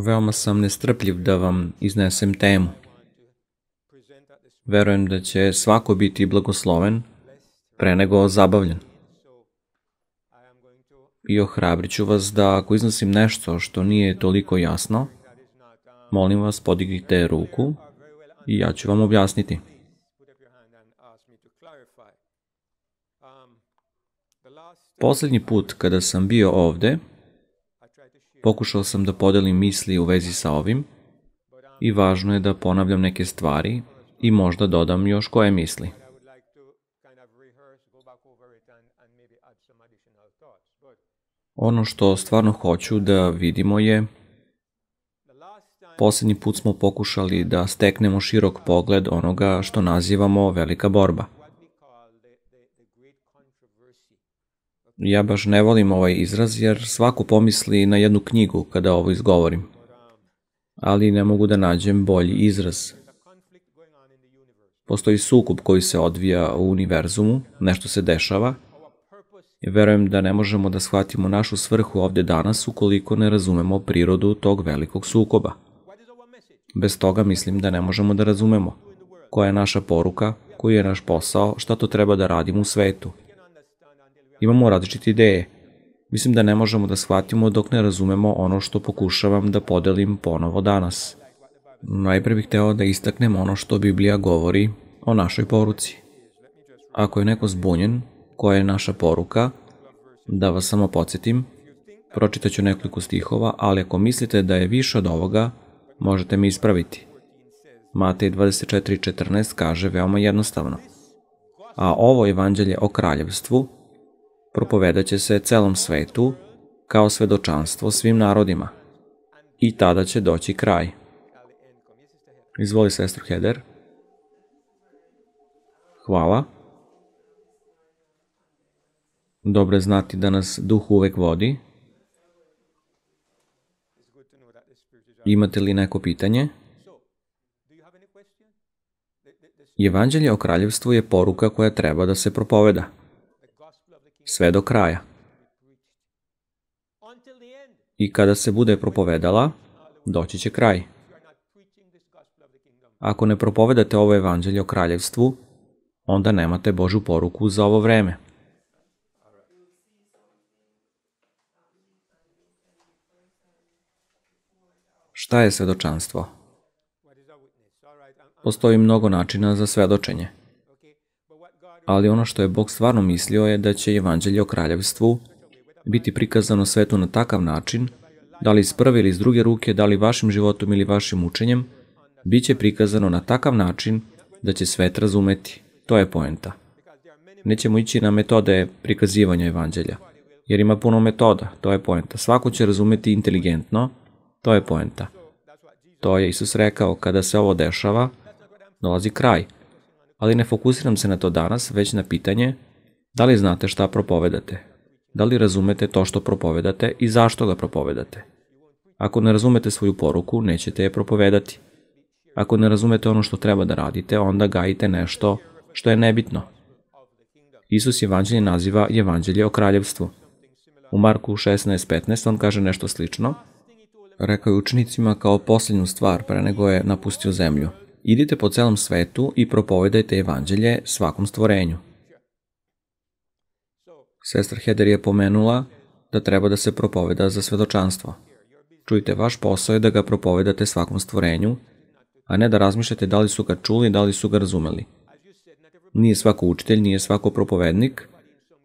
Veoma sam nestrpljiv da vam iznesem temu. Verujem da će svako biti blagosloven pre nego zabavljen. I ohrabrit ću vas da ako iznosim nešto što nije toliko jasno, molim vas podignite ruku i ja ću vam objasniti. Poslednji put kada sam bio ovde, pokušao sam da podelim misli u vezi sa ovim i važno je da ponavljam neke stvari i možda dodam još koje misli. Ono što stvarno hoću da vidimo je, poslednji put smo pokušali da steknemo širok pogled onoga što nazivamo velika borba. Ja baš ne volim ovaj izraz jer svako pomisli na jednu knjigu kada ovo izgovorim. Ali ne mogu da nađem bolji izraz. Postoji sukob koji se odvija u univerzumu, nešto se dešava. I verujem da ne možemo da shvatimo našu svrhu ovde danas ukoliko ne razumemo prirodu tog velikog sukoba. Bez toga mislim da ne možemo da razumemo koja je naša poruka, koji je naš posao, šta to treba da radimo u svetu. Imamo različite ideje. Mislim da ne možemo da shvatimo dok ne razumemo ono što pokušavam da podelim ponovo danas. Najpre bih hteo da istaknem ono što Biblija govori o našoj poruci. Ako je neko zbunjen, koja je naša poruka, da vas samo podsjetim, pročitaću nekoliko stihova, ali ako mislite da je više od ovoga, možete me ispraviti. Matej 24:14 kaže veoma jednostavno. A ovo evanđelje o kraljevstvu propovedaće se celom svetu kao svedočanstvo svim narodima. I tada će doći kraj. Izvoli, sestro Heder. Hvala. Dobro je znati da nas duh uvek vodi. Imate li neko pitanje? Evanđelje o kraljevstvu je poruka koja treba da se propoveda. Sve do kraja. I kada se bude propovedala, doći će kraj. Ako ne propovedate ovo evanđelje o kraljevstvu, onda nemate Božju poruku za ovo vreme. Šta je svedočanstvo? Postoji mnogo načina za svedočenje. Ali ono što je Bog stvarno mislio je da će evanđelje o kraljevstvu biti prikazano svetu na takav način, da li iz prve ili iz druge ruke, da li vašim životom ili vašim učenjem, bit će prikazano na takav način da će svet razumeti. To je poenta. Nećemo ići na metode prikazivanja evanđelja, jer ima puno metoda, to je poenta. Svako će razumeti inteligentno, to je poenta. To je Isus rekao, kada se ovo dešava, dolazi kraj. Ali ne fokusiram se na to danas, već na pitanje da li znate šta propovedate, da li razumete to što propovedate i zašto ga propovedate. Ako ne razumete svoju poruku, nećete je propovedati. Ako ne razumete ono što treba da radite, onda gajite nešto što je nebitno. Isus evanđelje naziva evanđelje o kraljevstvu. U Marku 16:15 on kaže nešto slično. Rekao je učenicima kao posljednju stvar pre nego je napustio zemlju. Idite po celom svetu i propovedajte evanđelje svakom stvorenju. Sestra Heder je pomenula da treba da se propoveda za svedočanstvo. Čujte, vaš posao je da ga propovedate svakom stvorenju, a ne da razmišljate da li su ga čuli, da li su ga razumeli. Nije svako učitelj, nije svako propovednik,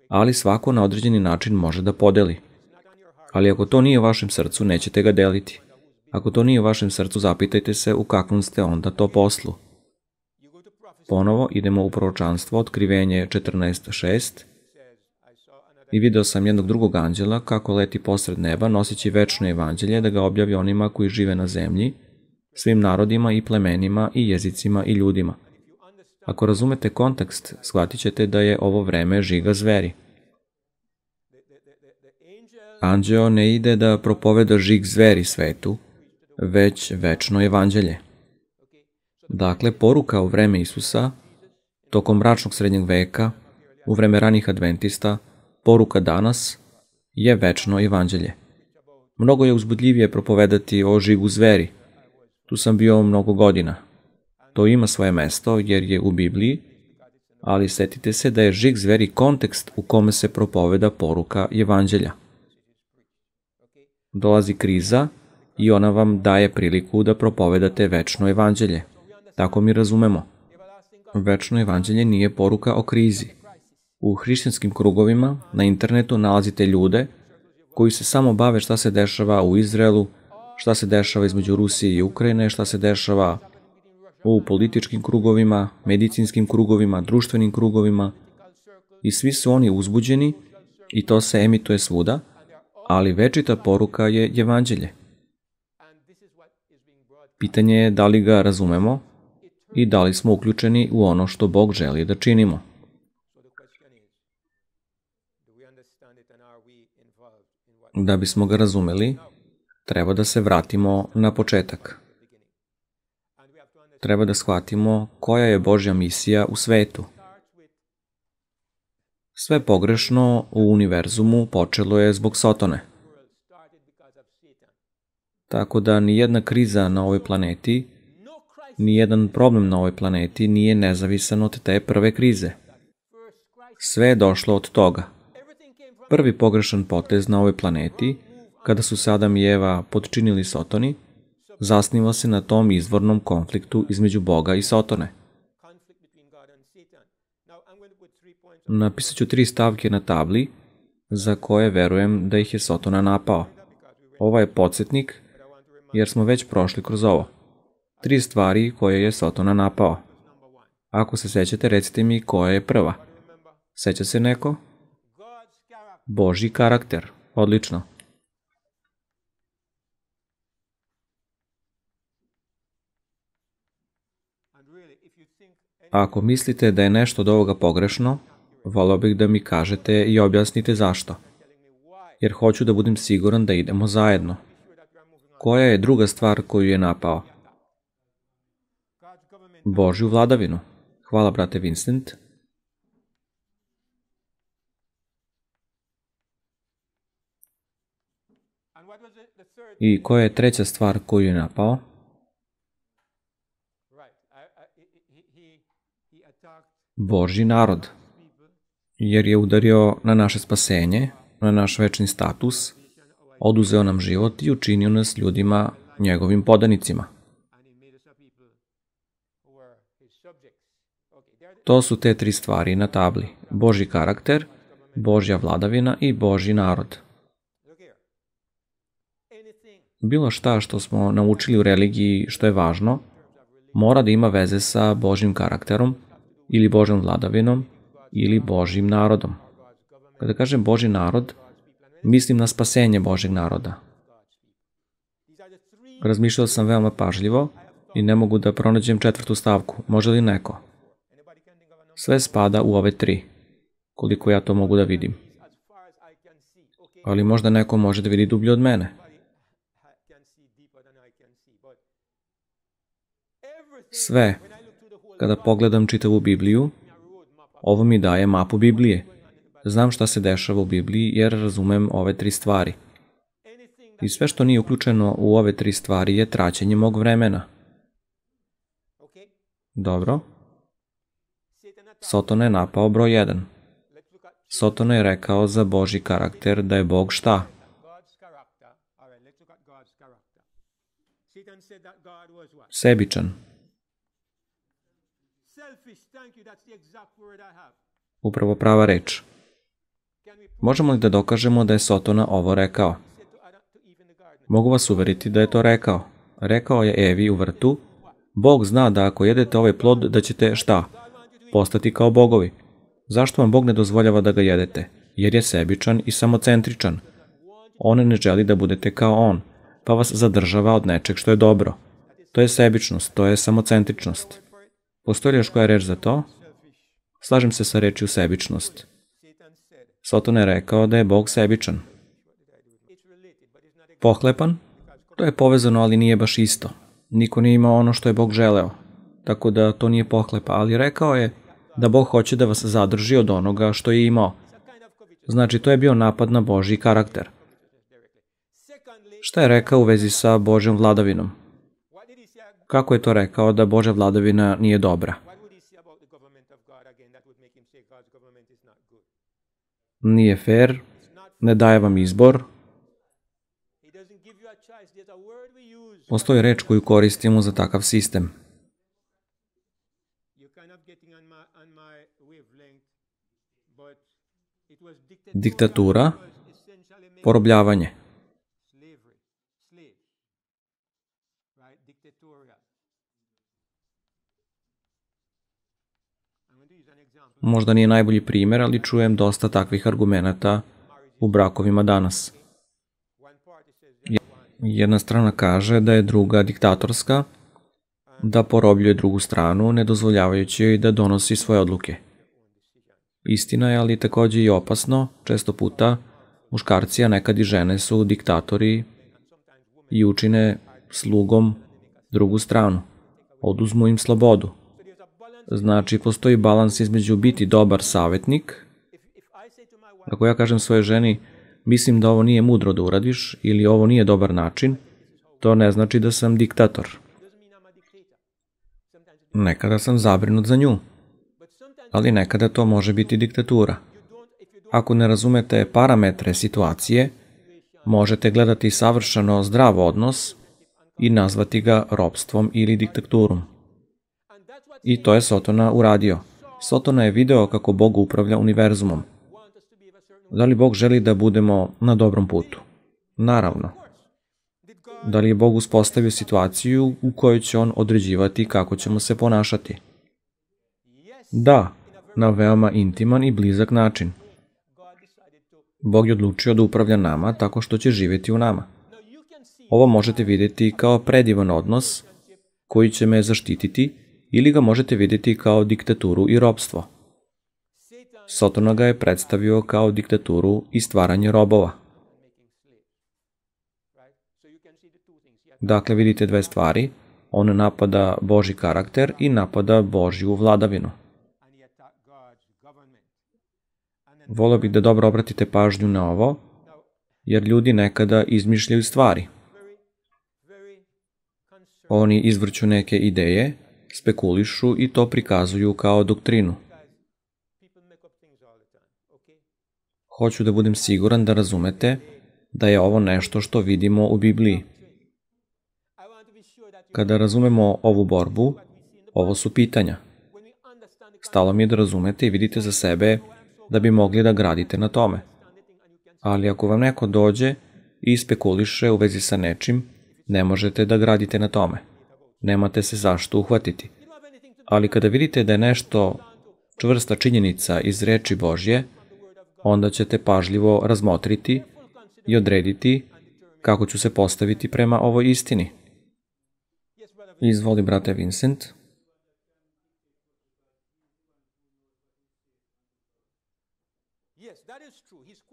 ali svako na određeni način može da podeli. Ali ako to nije u vašem srcu, nećete ga deliti. Ako to nije u vašem srcu, zapitajte se u kakvom ste onda to poslu. Ponovo idemo u proročanstvo, Otkrivenje 14:6. I video sam jednog drugog anđela kako leti posred neba noseći večno evanđelje da ga objavi onima koji žive na zemlji, svim narodima i plemenima i jezicima i ljudima. Ako razumete kontekst, shvatit ćete da je ovo vreme žiga zveri. Anđeo ne ide da propoveda žig zveri svetu, već večno evanđelje. Dakle, poruka u vreme Isusa, tokom mračnog srednjeg veka, u vreme ranih adventista, poruka danas je večno evanđelje. Mnogo je uzbudljivije propovedati o žigu zveri. Tu sam bio mnogo godina. To ima svoje mesto jer je u Bibliji, ali setite se da je žig zveri kontekst u kome se propoveda poruka evanđelja. Dolazi kriza i ona vam daje priliku da propovedate večno evanđelje. Tako mi razumemo. Večno evanđelje nije poruka o krizi. U hrišćanskim krugovima na internetu nalazite ljude koji se samo bave šta se dešava u Izraelu, šta se dešava između Rusije i Ukrajine, šta se dešava u političkim krugovima, medicinskim krugovima, društvenim krugovima i svi su oni uzbuđeni i to se emituje svuda, ali večita poruka je evanđelje. Pitanje je da li ga razumemo i da li smo uključeni u ono što Bog želi da činimo. Da bismo ga razumeli, treba da se vratimo na početak. Treba da shvatimo koja je Božja misija u svetu. Sve pogrešno u univerzumu počelo je zbog Sotone. Tako da nijedna kriza na ovoj planeti, nijedan problem na ovoj planeti nije nezavisan od te prve krize. Sve je došlo od toga. Prvi pogrešan potez na ovoj planeti, kada su se Adam i Eva potčinili Sotoni, zasniva se na tom izvornom konfliktu između Boga i Sotone. Napisat ću 3 stavke na tabli, za koje verujem da ih je Sotona napao. Ovo je podsjetnik, jer smo već prošli kroz ovo. 3 stvari koje je Sotona napao. Ako se sećate, recite mi koja je prva. Seća se neko? Božji karakter. Odlično. Ako mislite da je nešto od ovoga pogrešno, voleo bih da mi kažete i objasnite zašto. Jer hoću da budem siguran da idemo zajedno. Koja je druga stvar koju je napao? Božju vladavinu. Hvala, brate Vincent. I koja je treća stvar koju je napao? Božji narod. Jer je udario na naše spasenje, na naš večni status, oduzeo nam život i učinio nas ljudima njegovim podanicima. To su te 3 stvari na tabli. Božji karakter, Božja vladavina i Božji narod. Bilo šta što smo naučili u religiji što je važno, mora da ima veze sa Božjim karakterom ili Božjom vladavinom ili Božjim narodom. Kada kažem Božji narod, mislim na spasenje Božjeg naroda. Razmišljao sam veoma pažljivo i ne mogu da pronađem 4. stavku. Može li neko? Sve spada u ove 3, koliko ja to mogu da vidim. Ali možda neko može da vidi dublje od mene. Sve. Kada pogledam čitavu Bibliju, ovo mi daje mapu Biblije. Znam šta se dešava u Bibliji jer razumem ove 3 stvari. I sve što nije uključeno u ove 3 stvari je traćenje mog vremena. Dobro. Sotona je napao broj 1. Sotona je rekao za Božji karakter da je Bog šta? Sebičan. Upravo prava reč. Možemo li da dokažemo da je Sotona ovo rekao? Mogu vas uveriti da je to rekao. Rekao je Evi u vrtu, Bog zna da ako jedete ovaj plod da ćete šta? Postati kao bogovi. Zašto vam Bog ne dozvoljava da ga jedete? Jer je sebičan i samocentričan. On ne želi da budete kao on, pa vas zadržava od nečeg što je dobro. To je sebičnost, to je samocentričnost. Postoji li još koja reč za to? Slažem se sa rečju sebičnost. Sotona je rekao da je Bog sebičan. Pohlepan? To je povezano, ali nije baš isto. Niko nije imao ono što je Bog želeo. Tako da to nije pohlepa, ali rekao je da Bog hoće da vas zadrži od onoga što je imao. Znači, to je bio napad na Božji karakter. Šta je rekao u vezi sa Božjom vladavinom? Kako je to rekao da Božja vladavina nije dobra? Nije fair, ne daje vam izbor. Postoji reč koju koristimo za takav sistem. Diktatura, porobljavanje. Možda nije najbolji primjer, ali čujem dosta takvih argumenata u brakovima danas. Jedna strana kaže da je druga diktatorska, da porobljuje drugu stranu, ne dozvoljavajući joj da donosi svoje odluke. Istina je, ali također i opasno, često puta muškarci, a nekad i žene su diktatori i učine slugom drugu stranu. Oduzmu im slobodu. Znači, postoji balans između biti dobar savjetnik. Ako ja kažem svojoj ženi, mislim da ovo nije mudro da uradiš ili ovo nije dobar način, to ne znači da sam diktator. Nekada sam zabrinut za nju, ali nekada to može biti diktatura. Ako ne razumete parametre situacije, možete gledati savršeno zdrav odnos i nazvati ga ropstvom ili diktaturom. I to je Sotona uradio. Sotona je video kako Bog upravlja univerzumom. Da li Bog želi da budemo na dobrom putu? Naravno. Da li je Bog uspostavio situaciju u kojoj će on određivati kako ćemo se ponašati? Da, na veoma intiman i blizak način. Bog je odlučio da upravlja nama tako što će živjeti u nama. Ovo možete vidjeti kao predivan odnos koji će me zaštititi ili ga možete vidjeti kao diktaturu i ropstvo. Sotona ga je predstavio kao diktaturu i stvaranje robova. Dakle, vidite dve stvari. On napada Božji karakter i napada Božju vladavinu. Volio bih da dobro obratite pažnju na ovo, jer ljudi nekada izmišljaju stvari. Oni izvrću neke ideje, spekulišu i to prikazuju kao doktrinu. Hoću da budem siguran da razumete da je ovo nešto što vidimo u Bibliji. Kada razumemo ovu borbu, ovo su pitanja. Stalo mi je da razumete i vidite za sebe da bi mogli da gradite na tome. Ali ako vam neko dođe i spekuliše u vezi sa nečim, ne možete da gradite na tome. Nemate se zašto uhvatiti. Ali kada vidite da je nešto čvrsta činjenica iz reči Božje, onda ćete pažljivo razmotriti i odrediti kako ću se postaviti prema ovoj istini. Izvoli, brate Vincent.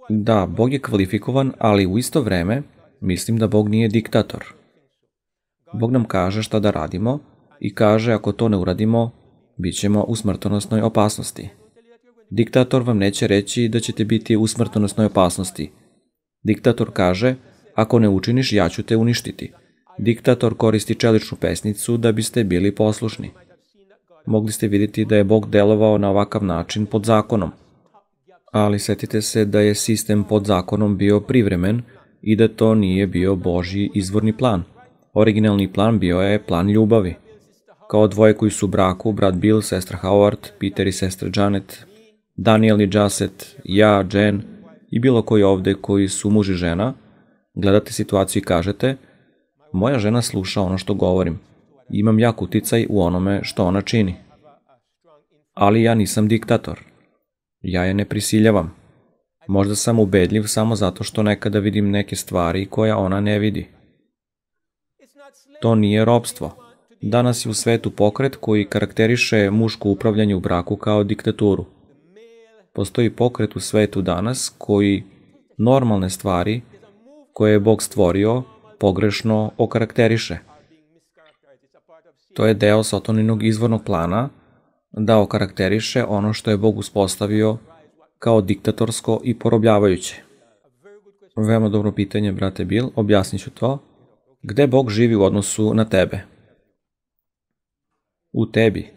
Da, Bog je kvalifikovan, ali u isto vreme mislim da Bog nije diktator. Bog nam kaže šta da radimo i kaže ako to ne uradimo, bit ćemo u smrtonosnoj opasnosti. Diktator vam neće reći da ćete biti u smrtonosnoj opasnosti. Diktator kaže, ako ne učiniš, ja ću te uništiti. Diktator koristi čeličnu pesnicu da biste bili poslušni. Mogli ste vidjeti da je Bog delovao na ovakav način pod zakonom. Ali setite se da je sistem pod zakonom bio privremen i da to nije bio Božji izvorni plan. Originalni plan bio je plan ljubavi. Kao dvoje koji su u braku, brat Bill, sestra Howard, Peter i sestra Janet, Daniel i Josset, ja, Jen i bilo koji ovde koji su muž i žena, gledate situaciju i kažete, moja žena sluša ono što govorim. Imam jak uticaj u onome što ona čini. Ali ja nisam diktator. Ja je ne prisiljavam. Možda sam ubedljiv samo zato što nekada vidim neke stvari koje ona ne vidi. To nije ropstvo. Danas je u svetu pokret koji karakteriše muško upravljanje u braku kao diktaturu. Postoji pokret u svetu danas koji normalne stvari koje je Bog stvorio pogrešno okarakteriše. To je deo Sotoninog izvornog plana da okarakteriše ono što je Bog uspostavio kao diktatorsko i porobljavajuće. Veoma dobro pitanje, brate Bill, objasnit ću to. Gde Bog živi u odnosu na tebe? U tebi.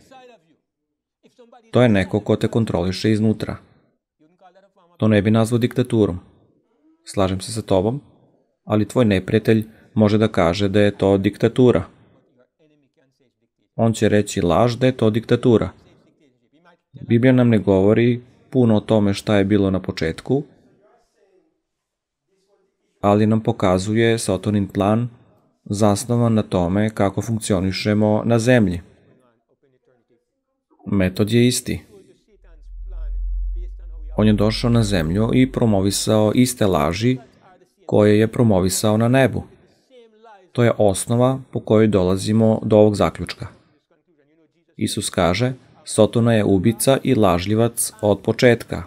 To je neko ko te kontroliše iznutra. To ne bi nazvao diktaturom. Slažem se sa tobom, ali tvoj neprijatelj može da kaže da je to diktatura. On će reći laž da je to diktatura. Biblija nam ne govori puno o tome šta je bilo na početku, ali nam pokazuje Satonin plan zasnovan na tome kako funkcionišemo na zemlji. Metod je isti. On je došao na zemlju i promovisao iste laži koje je promovisao na nebu. To je osnova po kojoj dolazimo do ovog zaključka. Isus kaže, Sotona je ubica i lažljivac od početka.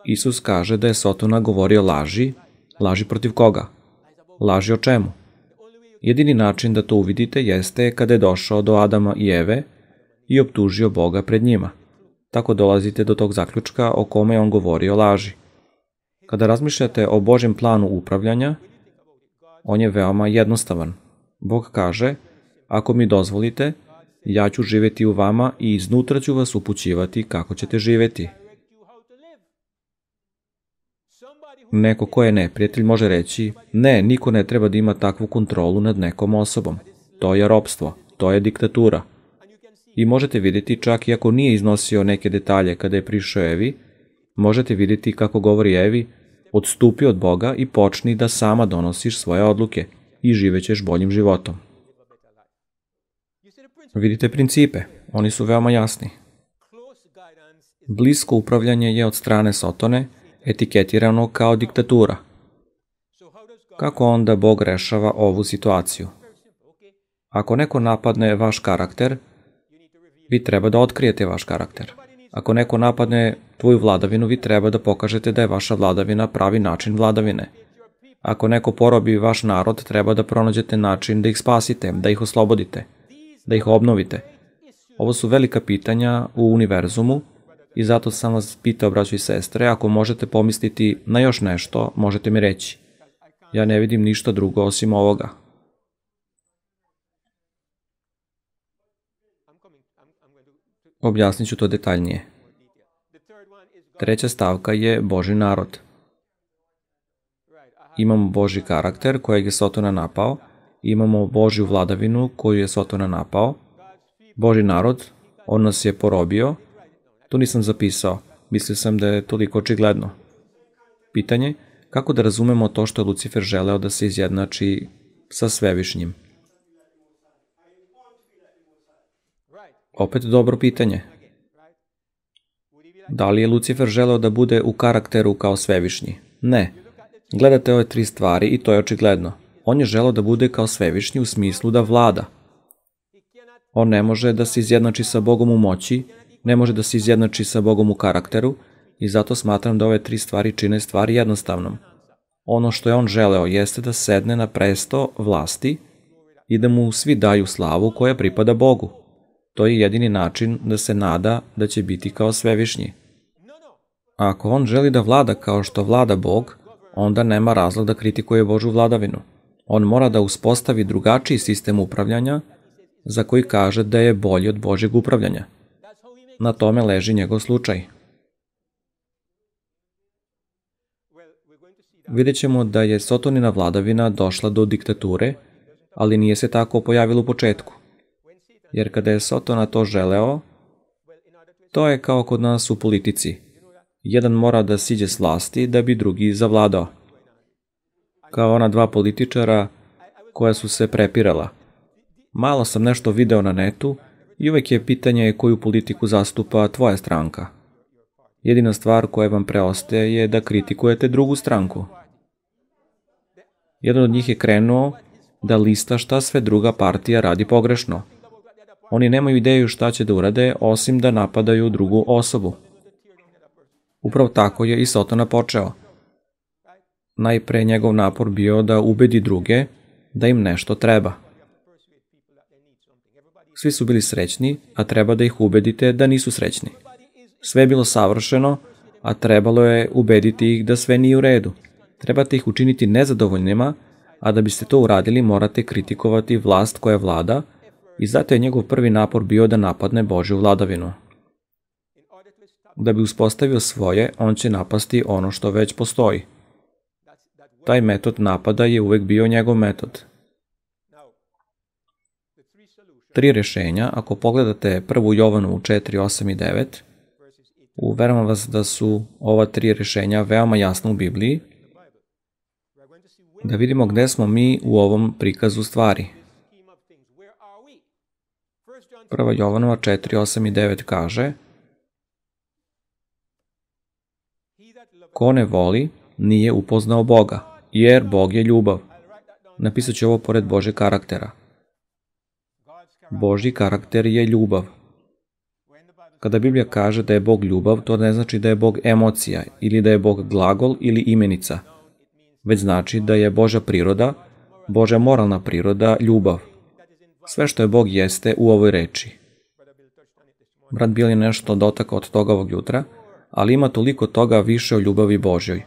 Isus kaže da je Sotona govorio laži. Laži protiv koga? Laži o čemu? Jedini način da to uvidite jeste kada je došao do Adama i Eve i optužio Boga pred njima. Tako dolazite do tog zaključka o kome je on govorio laži. Kada razmišljate o Božjem planu upravljanja, on je veoma jednostavan. Bog kaže, ako mi dozvolite, ja ću živjeti u vama i iznutra ću vas upućivati kako ćete živjeti. Neko ko je neprijatelj može reći, ne, niko ne treba da ima takvu kontrolu nad nekom osobom. To je ropstvo, to je diktatura. I možete vidjeti, čak i ako nije iznosio neke detalje kada je prišao Evi, možete vidjeti kako govori Evi, odstupi od Boga i počni da sama donosiš svoje odluke i živećeš boljim životom. Vidite principe, oni su veoma jasni. Blisko upravljanje je od strane Sotone etiketirano kao diktatura. Kako onda Bog rešava ovu situaciju? Ako neko napadne vaš karakter, vi treba da otkrijete vaš karakter. Ako neko napadne tvoju vladavinu, vi treba da pokažete da je vaša vladavina pravi način vladavine. Ako neko porobi vaš narod, treba da pronađete način da ih spasite, da ih oslobodite, da ih obnovite. Ovo su velika pitanja u univerzumu i zato sam vas pitao, braćo i sestre, ako možete pomisliti na još nešto, možete mi reći. Ja ne vidim ništa drugo osim ovoga. Objasnit ću to detaljnije. Treća stavka je Božji narod. Imamo Božji karakter kojeg je Sotona napao, imamo Božju vladavinu koju je Sotona napao, Božji narod, on nas je porobio, to nisam zapisao, mislio sam da je toliko očigledno. Pitanje, kako da razumemo to što je Lucifer želeo da se izjednači sa Svevišnjim? Opet dobro pitanje. Da li je Lucifer želeo da bude u karakteru kao Svevišnji? Ne. Gledate ove tri stvari i to je očigledno. On je želeo da bude kao Svevišnji u smislu da vlada. On ne može da se izjednači sa Bogom u moći, ne može da se izjednači sa Bogom u karakteru i zato smatram da ove tri stvari čine stvari jednostavnom. Ono što je on želeo jeste da sedne na presto vlasti i da mu svi daju slavu koja pripada Bogu. To je jedini način da se nada da će biti kao Svevišnji. Ako on želi da vlada kao što vlada Bog, onda nema razlog da kritikuje Božju vladavinu. On mora da uspostavi drugačiji sistem upravljanja za koji kaže da je bolji od Božjeg upravljanja. Na tome leži njegov slučaj. Vidjet ćemo da je Sotonina vladavina došla do diktature, ali nije se tako pojavilo u početku. Jer kada je Sotona to želeo, to je kao kod nas u politici. Jedan mora da siđe s vlasti da bi drugi zavladao. Kao ona dva političara koja su se prepirala. Malo sam nešto video na netu i uvek je pitanje koju politiku zastupa tvoja stranka. Jedina stvar koja vam preostaje je da kritikujete drugu stranku. Jedan od njih je krenuo da lista šta sve druga partija radi pogrešno. Oni nemaju ideju šta će da urade osim da napadaju drugu osobu. Upravo tako je i Sotona počeo. Najpre njegov napor bio da ubedi druge da im nešto treba. Svi su bili srećni, a treba da ih ubedite da nisu srećni. Sve je bilo savršeno, a trebalo je ubediti ih da sve nije u redu. Trebate ih učiniti nezadovoljnima, a da biste to uradili morate kritikovati vlast koja vlada i zato je njegov prvi napor bio da napadne Božju vladavinu. Da bi uspostavio svoje, on će napasti ono što već postoji. Taj metod napada je uvek bio njegov metod. 3 rešenja, ako pogledate 1. Jovanovu 4, 8 i 9, uveravam vas da su ova 3 rešenja veoma jasna u Bibliji, da vidimo gde smo mi u ovom prikazu stvari. 1. Jovanova 4, 8 i 9 kaže: Ko ne voli, nije upoznao Boga, jer Bog je ljubav. Napisat ću ovo pored Božeg karaktera. Božji karakter je ljubav. Kada Biblija kaže da je Bog ljubav, to ne znači da je Bog emocija ili da je Bog glagol ili imenica, već znači da je Božja priroda, Božja moralna priroda, ljubav. Sve što je Bog jeste u ovoj reči. Brat Bill je nešto dotakao od toga ovog jutra, ali ima toliko toga više o ljubavi Božjoj.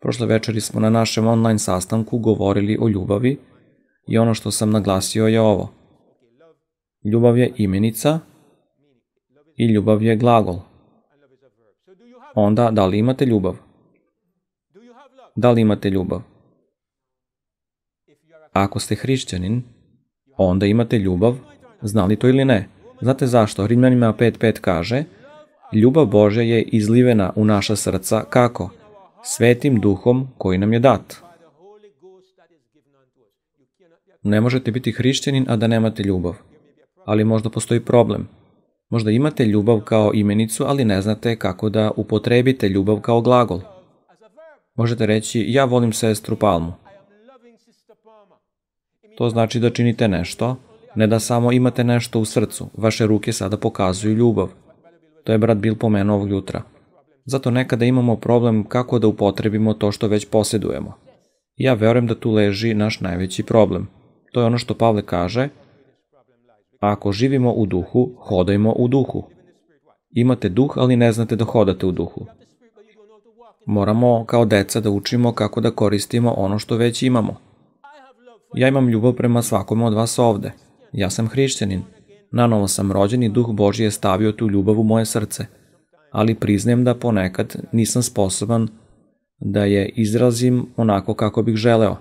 Prošle večeri smo na našem online sastanku govorili o ljubavi i ono što sam naglasio je ovo. Ljubav je imenica i ljubav je glagol. Onda, da li imate ljubav? Da li imate ljubav? Ako ste hrišćanin, onda imate ljubav, znali to ili ne? Znate zašto? Rimljanima 5.5 kaže: Ljubav Božja je izlivena u naša srca, kako? Svetim duhom koji nam je dat. Ne možete biti hrišćanin, a da nemate ljubav. Ali možda postoji problem. Možda imate ljubav kao imenicu, ali ne znate kako da upotrebite ljubav kao glagol. Možete reći: ja volim sestru Palmu. To znači da činite nešto, ne da samo imate nešto u srcu. Vaše ruke sada pokazuju ljubav. To je brat Bill pomenuo ovog jutra. Zato nekada imamo problem kako da upotrebimo to što već posjedujemo. Ja verujem da tu leži naš najveći problem. To je ono što Pavle kaže: ako živimo u duhu, hodajmo u duhu. Imate duh, ali ne znate da hodate u duhu. Moramo kao deca da učimo kako da koristimo ono što već imamo. Ja imam ljubav prema svakome od vas ovde. Ja sam hrišćanin. Nanovo sam rođen i Duh Božji je stavio tu ljubav u moje srce. Ali priznajem da ponekad nisam sposoban da je izrazim onako kako bih želeo.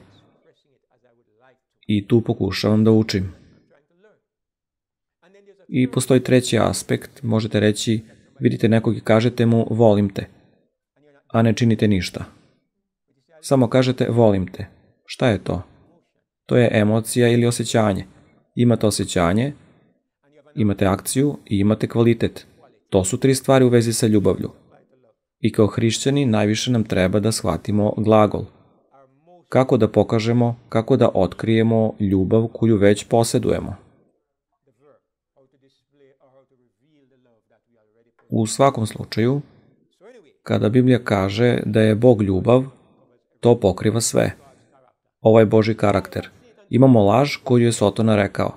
I tu pokušavam da učim. I postoji treći aspekt, možete reći, vidite nekog i kažete mu volim te, a ne činite ništa. Samo kažete volim te. Šta je to? To je emocija ili osjećanje. Imate osjećanje, imate akciju i imate kvalitet. To su 3 stvari u vezi sa ljubavlju. I kao hrišćani najviše nam treba da shvatimo glagol. Kako da pokažemo, kako da otkrijemo ljubav koju već posjedujemo. U svakom slučaju, kada Biblija kaže da je Bog ljubav, to pokriva sve. Ovo je Božji karakter. Imamo laž koju je Sotona rekao.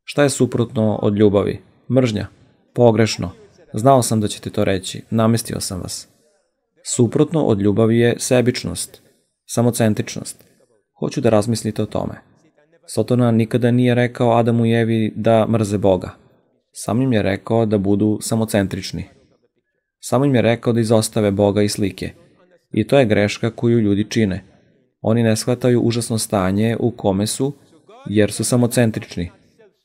Šta je suprotno od ljubavi? Mržnja. Pogrešno. Znao sam da ćete to reći. Namestio sam vas. Suprotno od ljubavi je sebičnost. Samocentričnost. Hoću da razmislite o tome. Sotona nikada nije rekao Adamu i Evi da mrze Boga. Sam im je rekao da budu samocentrični. Samo im je rekao da izostave Boga i slike. I to je greška koju ljudi čine. Oni ne shvataju užasno stanje u kome su, jer su samocentrični.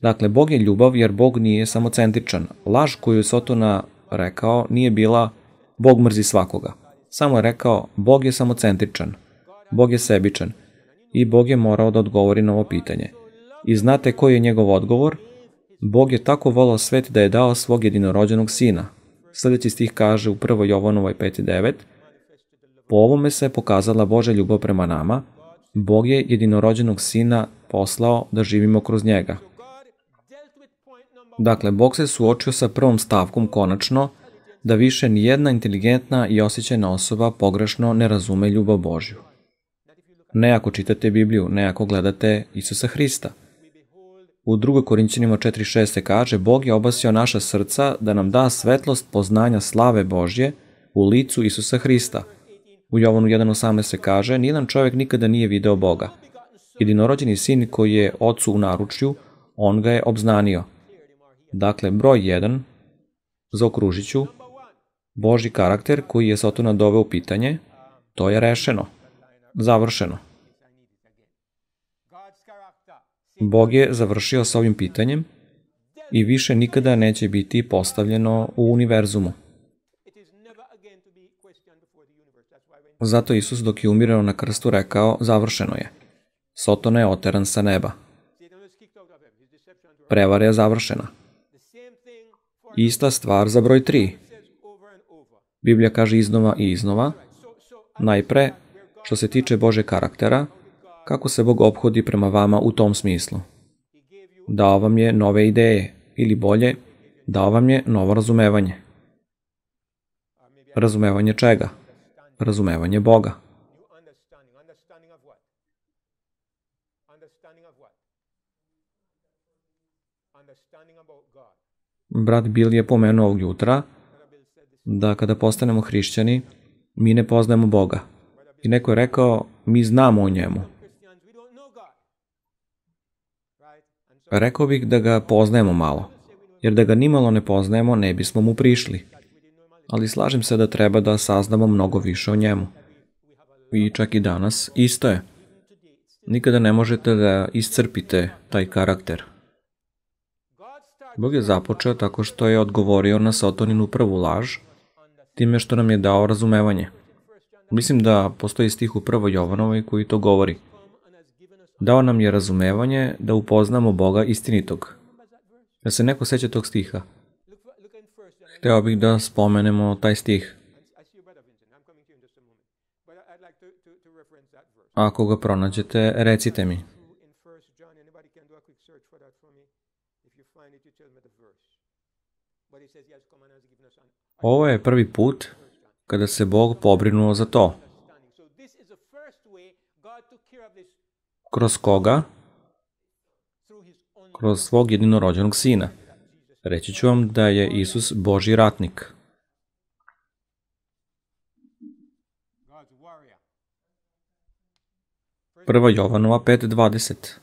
Dakle, Bog je ljubav jer Bog nije samocentričan. Laž koju je Sotona rekao nije bila Bog mrzi svakoga. Samo je rekao Bog je samocentričan. Bog je sebičan. I Bog je morao da odgovori na ovo pitanje. I znate koji je njegov odgovor? Bog je tako volao svet da je dao svog jedinorođenog sina. Sljedeći stih kaže u 1. Jovanovoj 5.9: Po ovome se pokazala Božja ljubav prema nama. Bog je jedinorođenog sina poslao da živimo kroz njega. Dakle, Bog se suočio sa prvom stavkom konačno, da više nijedna inteligentna i osjećajna osoba pogrešno ne razume ljubav Božju. Ne ako čitate Bibliju, ne ako gledate Isusa Hrista. U 2. Korinćanima 4.6 se kaže: Bog je obasio naša srca da nam da svetlost poznanja slave Božje u licu Isusa Hrista. U Jovanu 1.18 se kaže: nijedan čovjek nikada nije video Boga. Jedinorođeni sin koji je ocu u naručju, on ga je obznanio. Dakle, broj 1, zaokružit ću, Božji karakter koji je Satana doveo u pitanje, to je rešeno, završeno. Bog je završio sa ovim pitanjem i više nikada neće biti postavljeno u univerzumu. Zato Isus dok je umirao na krstu rekao: završeno je. Satana je oteran sa neba. Prevara je završena. Ista stvar za broj 3. Biblija kaže iznova i iznova. Najpre, što se tiče Božeg karaktera, kako se Bog ophodi prema vama u tom smislu. Dao vam je nove ideje, ili bolje, dao vam je novo razumevanje. Razumevanje čega? Razumevanje Boga. Brat Bill je pomenuo ovog jutra da kada postanemo hrišćani, mi ne poznajemo Boga. I neko je rekao: mi znamo o njemu. Rekao bih da ga poznajemo malo, jer da ga nimalo ne poznajemo, ne bismo mu prišli. Ali slažem se da treba da saznamo mnogo više o njemu. I čak i danas isto je. Nikada ne možete da iscrpite taj karakter. Bog je započeo tako što je odgovorio na Sataninu prvu laž, time što nam je dao razumevanje. Mislim da postoji stih u 1. Jovanovoj koji to govori. Dao nam je razumevanje da upoznamo Boga istinitog. Da se neko seća tog stiha? Hteo bih da spomenemo taj stih. Ako ga pronađete, recite mi. Ovo je prvi put kada se Bog pobrinuo za to. Kroz koga? Kroz svog jedinorođenog sina. Reći ću vam da je Isus Božji ratnik. Prva Jovanova 5.20.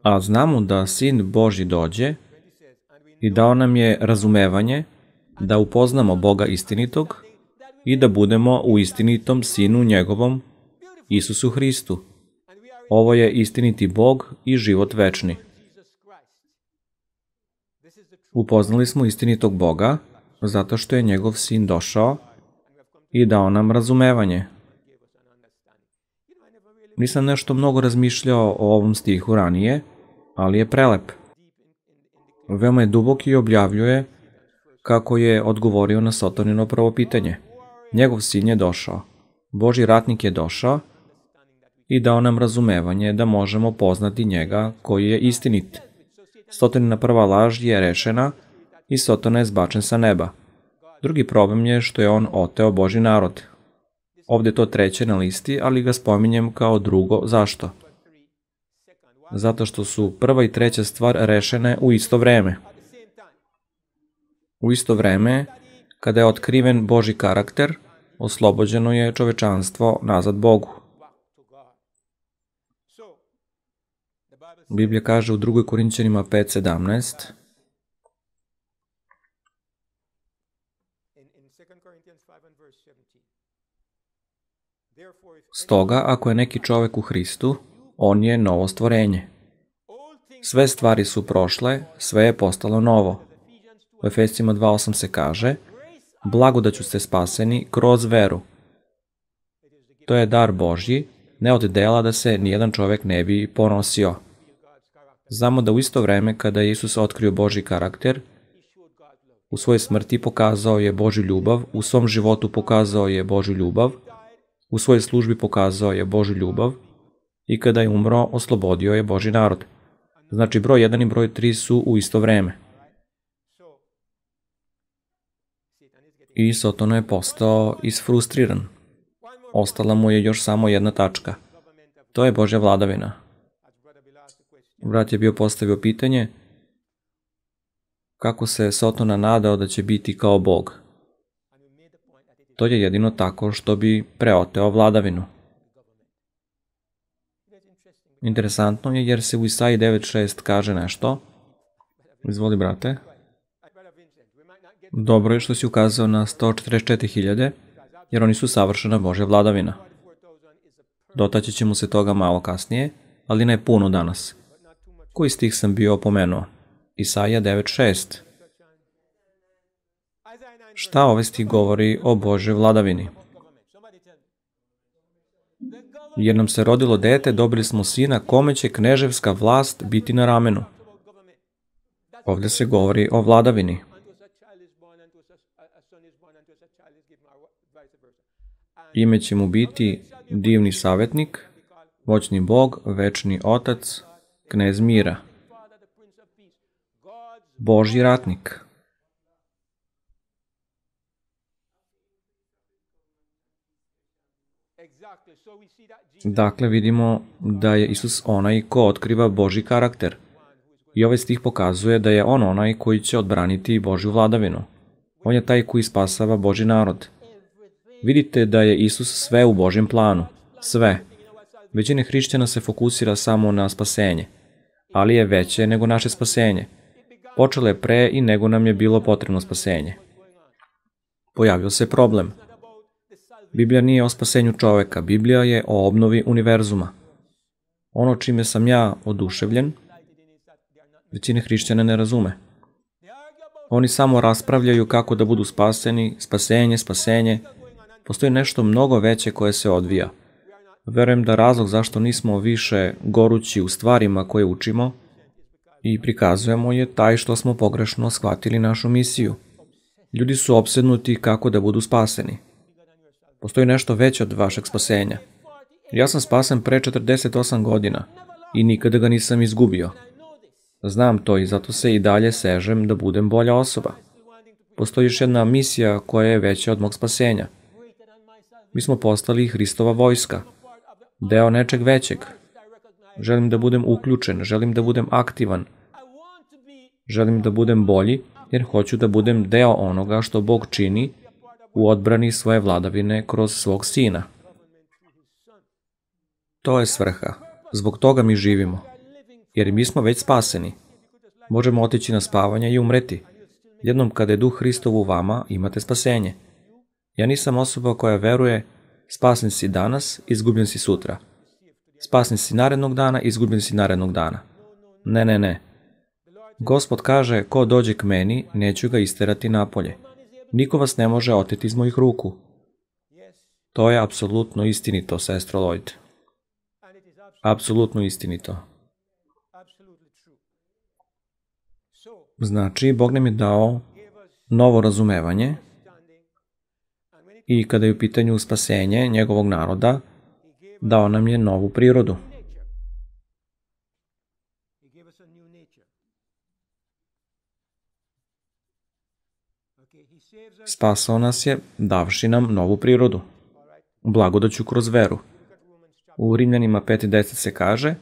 A znamo da Sin Božji dođe i dao nam je razumevanje da upoznamo Boga istinitog i da budemo u istinitom Sinu njegovom, Isusu Hristu. Ovo je istiniti Bog i život večni. Upoznali smo istinitog Boga zato što je njegov Sin došao i dao nam razumevanje. Nisam nešto mnogo razmišljao o ovom stihu ranije, ali je prelep. Veoma je dubok i objavljuje kako je odgovorio na Satanino prvo pitanje. Njegov sin je došao. Božji ratnik je došao i dao nam razumevanje da možemo poznati njega koji je istinit. Satanina prva laž je rešena i Satana je zbačen sa neba. Drugi problem je što je on oteo Božji narod. Ovdje je to treće na listi, ali ga spominjem kao drugo. Zašto? Zato što su prva i treća stvar rešene u isto vreme. U isto vreme, kada je otkriven Božji karakter, oslobođeno je čovečanstvo nazad Bogu. Biblija kaže u 2. Korinćanima 5.17: Stoga, ako je neki čovek u Hristu, on je novo stvorenje. Sve stvari su prošle, sve je postalo novo. U Efescima 2.8 se kaže: blagodaću ste spaseni kroz veru. To je dar Božji, ne od dela da se nijedan čovek ne bi ponosio. Znamo da u isto vreme kada je Isus otkrio Božji karakter, u svojoj smrti pokazao je Božju ljubav, u svom životu pokazao je Božju ljubav, u svojoj službi pokazao je Božju ljubav i kada je umro, oslobodio je Božji narod. Znači, broj 1 i broj 3 su u isto vreme. I Satana je postao isfrustriran. Ostala mu je još samo jedna tačka. To je Božja vladavina. Brat je bio postavio pitanje kako se Sotona nadao da će biti kao Bog. To je jedino tako što bi preoteo vladavinu. Interesantno je jer se u Isaiji 9.6 kaže nešto. Izvoli, brate. Dobro je što si ukazao na 144.000, jer oni su savršena Božja vladavina. Dotaći ćemo se toga malo kasnije, ali ne puno danas. Koji stih sam bio opomenuo? Isaija 9.6. Šta ovaj stih govori o Božjoj vladavini? Jer nam se rodilo dete, dobili smo sina, kome će kneževska vlast biti na ramenu. Ovdje se govori o vladavini. Ime će mu biti divni savjetnik, moćni Bog, večni otac, knez mira. Božji ratnik. Dakle, vidimo da je Isus onaj ko otkriva Božji karakter. I ovaj stih pokazuje da je on onaj koji će odbraniti Božju vladavinu. On je taj koji spasava Božji narod. Vidite da je Isus sve u Božjem planu. Sve. Većina hrišćana se fokusira samo na spasenje, ali je veće nego naše spasenje. Počelo je pre i nego nam je bilo potrebno spasenje. Pojavio se problem. Biblija nije o spasenju čoveka, Biblija je o obnovi univerzuma. Ono čime sam ja oduševljen, većina hrišćana ne razume. Oni samo raspravljaju kako da budu spaseni, spasenje. Postoji nešto mnogo veće koje se odvija. Verujem da razlog zašto nismo više gorući u stvarima koje učimo i prikazujemo je taj što smo pogrešno shvatili našu misiju. Ljudi su opsednuti kako da budu spaseni. Postoji nešto veće od vašeg spasenja. Ja sam spasen pre 48 godina i nikada ga nisam izgubio. Znam to i zato se i dalje sežem da budem bolja osoba. Postoji još jedna misija koja je veća od mog spasenja. Mi smo postali Hristova vojska, deo nečeg većeg. Želim da budem uključen, želim da budem aktivan, želim da budem bolji, jer hoću da budem deo onoga što Bog čini u odbrani svoje vladavine kroz svog sina. To je svrha. Zbog toga mi živimo. Jer mi smo već spaseni. Možemo otići na spavanje i umreti. Jednom kada je Duh Hristov u vama, imate spasenje. Ja nisam osoba koja veruje spasen si danas, izgubljen si sutra. Spasen si narednog dana, izgubljen si narednog dana. Ne. Gospod kaže, ko dođe k meni, neću ga isterati napolje. Niko vas ne može oteti iz mojih ruku. To je apsolutno istinito, sestro Lloyd. Apsolutno istinito. Znači, Bog nam je dao novo razumevanje i kada je u pitanju spasenje njegovog naroda, dao nam je novu prirodu. Spasao nas je davši nam novu prirodu, blagodaću kroz veru. U Rimljanima 5.10 se kaže,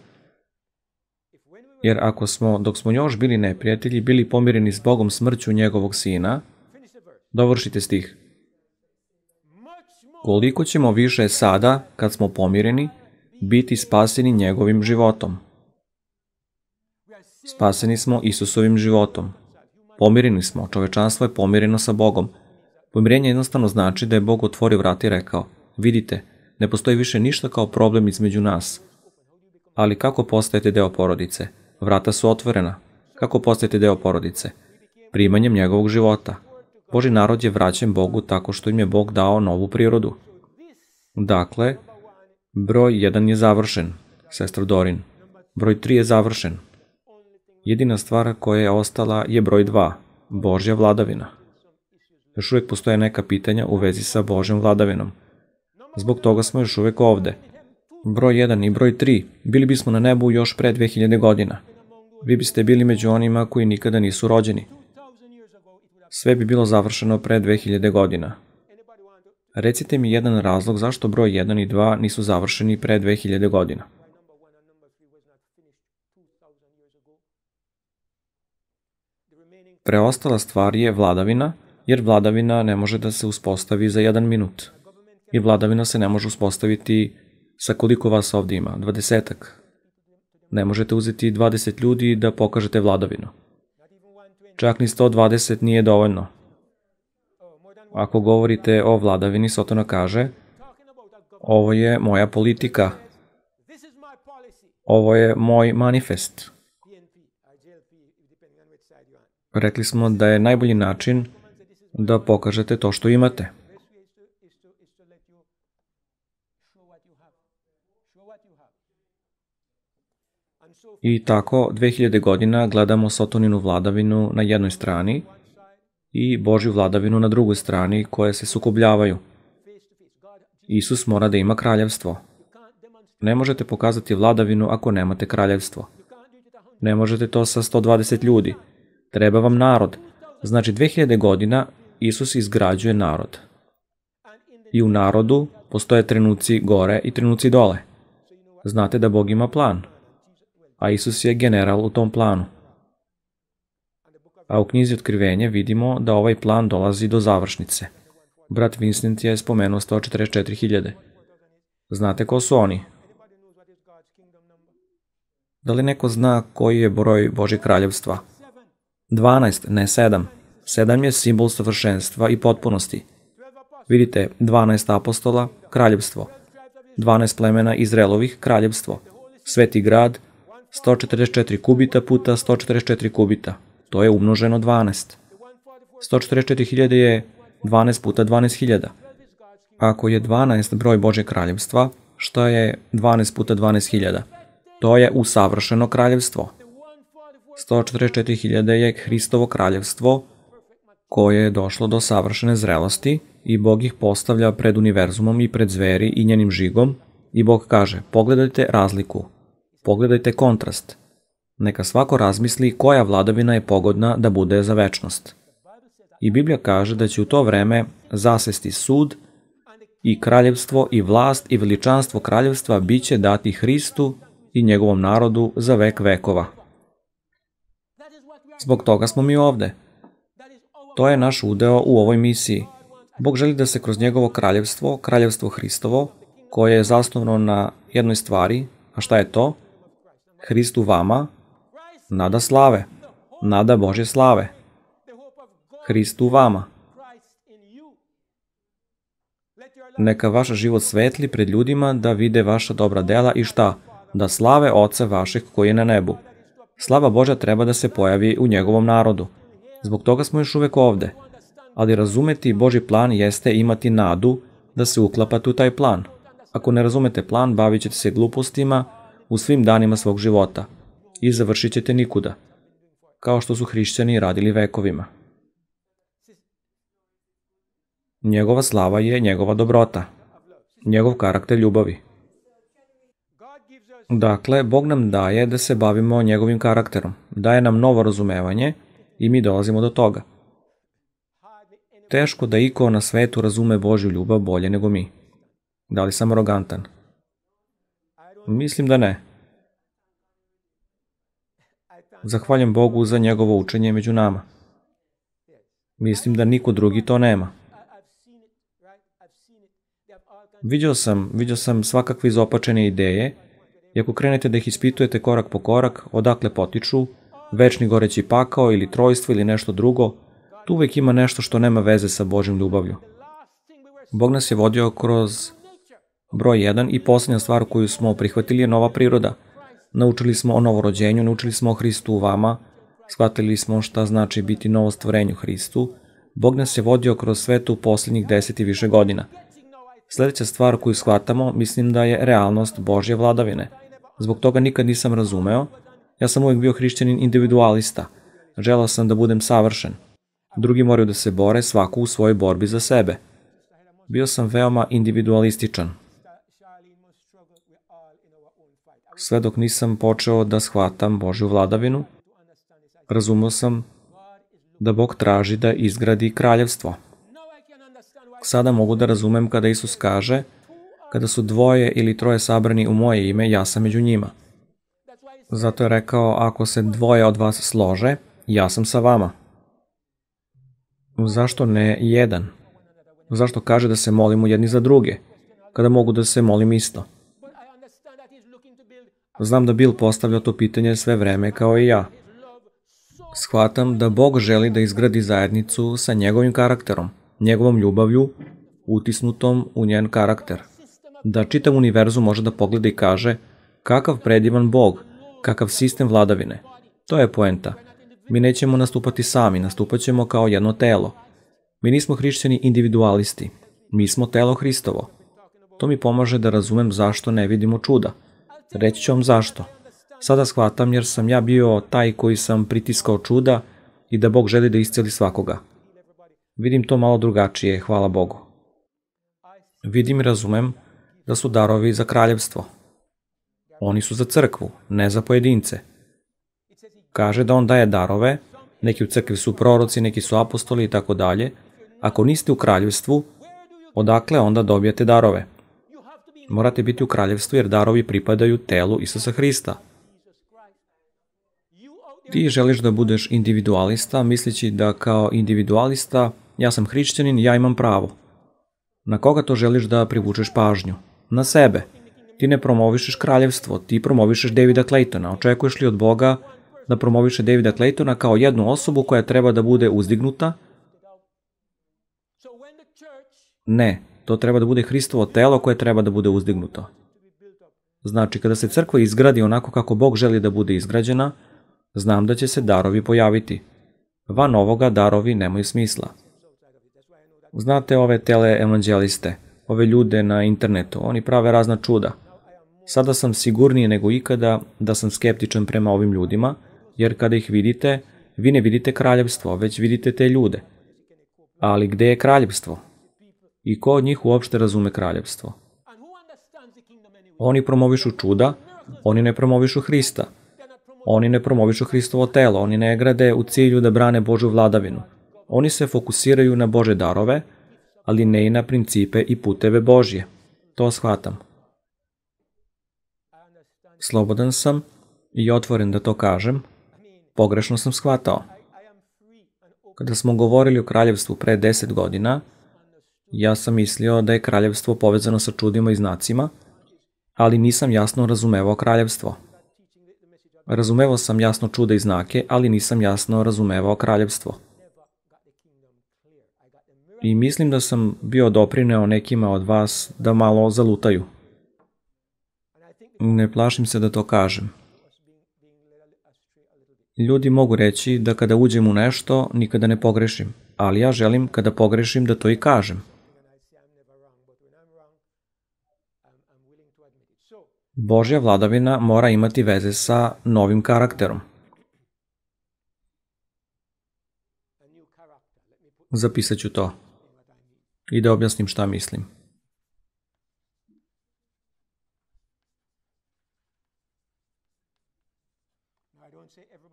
jer ako smo, dok smo još bili neprijatelji, bili pomireni s Bogom smrću njegovog sina, dovršite stih. Koliko ćemo više sada, kad smo pomireni, biti spaseni njegovim životom. Spaseni smo Isusovim životom. Pomireni smo, čovečanstvo je pomireno sa Bogom. Pomirenje jednostavno znači da je Bog otvorio vrata i rekao, vidite, ne postoji više ništa kao problem između nas. Ali kako postajete deo porodice? Vrata su otvorena. Kako postajete deo porodice? Primanjem njegovog života. Božji narod je vraćen Bogu tako što im je Bog dao novu prirodu. Dakle, broj 1 je završen, sestro Dorin. Broj 3 je završen. Jedina stvar koja je ostala je broj 2, Božja vladavina. Još uvijek postoje neka pitanja u vezi sa Božjom vladavinom. Zbog toga smo još uvijek ovde. Broj 1 i broj 3, bili bismo na nebu još pre 2000 godina. Vi biste bili među onima koji nikada nisu rođeni. Sve bi bilo završeno pre 2000 godina. Recite mi jedan razlog zašto broj 1 i 2 nisu završeni pre 2000 godina. Preostala stvar je vladavina, jer vladavina ne može da se uspostavi za 1 minut. I vladavina se ne može uspostaviti sa koliko vas ovdje ima, 20-ak. Ne možete uzeti 20 ljudi da pokažete vladavinu. Čak ni 120 nije dovoljno. Ako govorite o vladavini, Sotona kaže, ovo je moja politika, ovo je moj manifest. Rekli smo da je najbolji način da pokažete to što imate. I tako 2000 godina gledamo Sotoninu vladavinu na jednoj strani i Božju vladavinu na drugoj strani koje se sukobljavaju. Isus mora da ima kraljevstvo. Ne možete pokazati vladavinu ako nemate kraljevstvo. Ne možete to sa 120 ljudi. Treba vam narod. Znači 2000 godina Isus izgrađuje narod. I u narodu postoje trenuci gore i trenuci dole. Znate da Bog ima plan. A Isus je general u tom planu. A u knjizi Otkrivenje vidimo da ovaj plan dolazi do završnice. Brat Vincent je spomenuo 144.000. Znate ko su oni? Da li neko zna koji je broj Božjeg kraljevstva? 12, ne 7. 7 je simbol savršenstva i potpunosti. Vidite, 12 apostola, kraljevstvo. 12 plemena Izraelovih, kraljevstvo. Sveti grad, 144 kubita puta 144 kubita. To je umnoženo 12. 144.000 je 12 puta 12.000. Ako je 12 broj Božjeg kraljevstva, šta je 12 puta 12.000? To je usavršeno kraljevstvo. 144.000 je Hristovo kraljevstvo koje je došlo do savršene zrelosti i Bog ih postavlja pred univerzumom i pred zveri i njenim žigom i Bog kaže, pogledajte razliku, pogledajte kontrast. Neka svako razmisli koja vladavina je pogodna da bude za večnost. I Biblija kaže da će u to vreme zasesti sud i kraljevstvo i vlast i veličanstvo kraljevstva biće dati Hristu i njegovom narodu za vek vekova. Zbog toga smo mi ovde. To je naš udeo u ovoj misiji. Bog želi da se kroz njegovo kraljevstvo, kraljevstvo Hristovo, koje je zasnovano na jednoj stvari, a šta je to? Hrist u vama, nada slave, nada Božje slave. Hrist u vama. Neka vaš život svetli pred ljudima da vide vaša dobra dela i šta? Da slave Oca vašeg koji je na nebu. Slava Božja treba da se pojavi u njegovom narodu. Zbog toga smo još uvek ovde. Ali razumeti Božji plan jeste imati nadu da se uklapate u taj plan. Ako ne razumete plan, bavit ćete se glupostima u svim danima svog života i završit ćete nikuda, kao što su hrišćani radili vekovima. Njegova slava je njegova dobrota, njegov karakter ljubavi. Dakle, Bog nam daje da se bavimo njegovim karakterom, daje nam novo razumevanje i mi dolazimo do toga. Teško da iko na svetu razume Božju ljubav bolje nego mi. Da li sam arogantan? Mislim da ne. Zahvaljujem Bogu za njegovo učenje među nama. Mislim da niko drugi to nema. Viđao sam svakakve izopačene ideje i ako krenete da ih ispitujete korak po korak, odakle potiču, večni goreći pakao ili trojstvo ili nešto drugo, tu uvek ima nešto što nema veze sa Božjom ljubavlju. Bog nas je vodio kroz broj 1 i posljednja stvar koju smo prihvatili je nova priroda. Naučili smo o novorođenju, naučili smo o Hristu u vama, shvatili smo šta znači biti novo stvorenje u Hristu. Bog nas je vodio kroz svetu posljednjih 10 i više godina. Sljedeća stvar koju shvatamo, mislim da je realnost Božje vladavine. Zbog toga nikad nisam razumeo. Ja sam uvijek bio hrišćanin individualista. Želeo sam da budem savršen. Drugi moraju da se bore svako u svojoj borbi za sebe. Bio sam veoma individualističan. Sve dok nisam počeo da shvatam Božju vladavinu, razumeo sam da Bog traži da izgradi kraljevstvo. Sada mogu da razumem kada Isus kaže, kada su 2 ili 3 sabrani u moje ime, ja sam među njima. Zato je rekao, ako se 2 od vas slože, ja sam sa vama. Zašto ne jedan? Zašto kaže da se molimo jedni za druge, kada mogu da se molim isto? Znam da Bill postavlja to pitanje sve vreme kao i ja. Shvatam da Bog želi da izgradi zajednicu sa njegovim karakterom, njegovom ljubavlju, utisnutom u njen karakter. Da čitav univerzum može da pogleda i kaže kakav predivan Bog, kakav sistem vladavine. To je poenta. Mi nećemo nastupati sami, nastupat ćemo kao jedno telo. Mi nismo hrišćani individualisti. Mi smo telo Hristovo. To mi pomaže da razumem zašto ne vidimo čuda. Reći ću vam zašto. Sada shvatam jer sam ja bio taj koji sam pritiskao čuda i da Bog želi da isceli svakoga. Vidim to malo drugačije, hvala Bogu. Vidim i razumem da su darovi za kraljevstvo. Oni su za crkvu, ne za pojedince. Kaže da on daje darove, neki u crkvi su proroci, neki su apostoli i tako dalje. Ako niste u kraljevstvu, odakle onda dobijate darove? Morate biti u kraljevstvu jer darovi pripadaju telu Isusa Hrista. Ti želiš da budeš individualista, misleći da kao individualista ja sam hrišćanin, ja imam pravo. Na koga to želiš da privučeš pažnju? Na sebe. Ti ne promovišeš kraljevstvo, ti promovišeš Davida Claytona. Očekuješ li od Boga da promoviše Davida Claytona kao jednu osobu koja treba da bude uzdignuta? Ne, to treba da bude Hristovo telo koje treba da bude uzdignuto. Znači, kada se crkva izgradi onako kako Bog želi da bude izgrađena, znam da će se darovi pojaviti. Van ovoga darovi nemaju smisla. Znate ove teleevanđeliste, ove ljude na internetu, oni prave razna čuda. Sada sam sigurniji nego ikada da sam skeptičan prema ovim ljudima, jer kada ih vidite, vi ne vidite kraljevstvo, već vidite te ljude. Ali gde je kraljevstvo? I ko od njih uopšte razume kraljevstvo? Oni promovišu čuda, oni ne promovišu Hrista. Oni ne promovišu Hristovo telo, oni ne grade u cilju da brane Božju vladavinu. Oni se fokusiraju na Bože darove, ali ne i na principe i puteve Božje. To shvatam. Slobodan sam i otvoren da to kažem. Pogrešno sam shvatao. Kada smo govorili o kraljevstvu pre 10 godina, ja sam mislio da je kraljevstvo povezano sa čudima i znacima, ali nisam jasno razumevao kraljevstvo. Razumevao sam jasno čuda i znake, ali nisam jasno razumevao kraljevstvo. I mislim da sam bio doprineo nekima od vas da malo zalutaju. Ne plašim se da to kažem. Ljudi mogu reći da kada uđem u nešto, nikada ne pogrešim, ali ja želim kada pogrešim da to i kažem. Božja vladavina mora imati veze sa novim karakterom. Zapisat ću to i da objasnim šta mislim.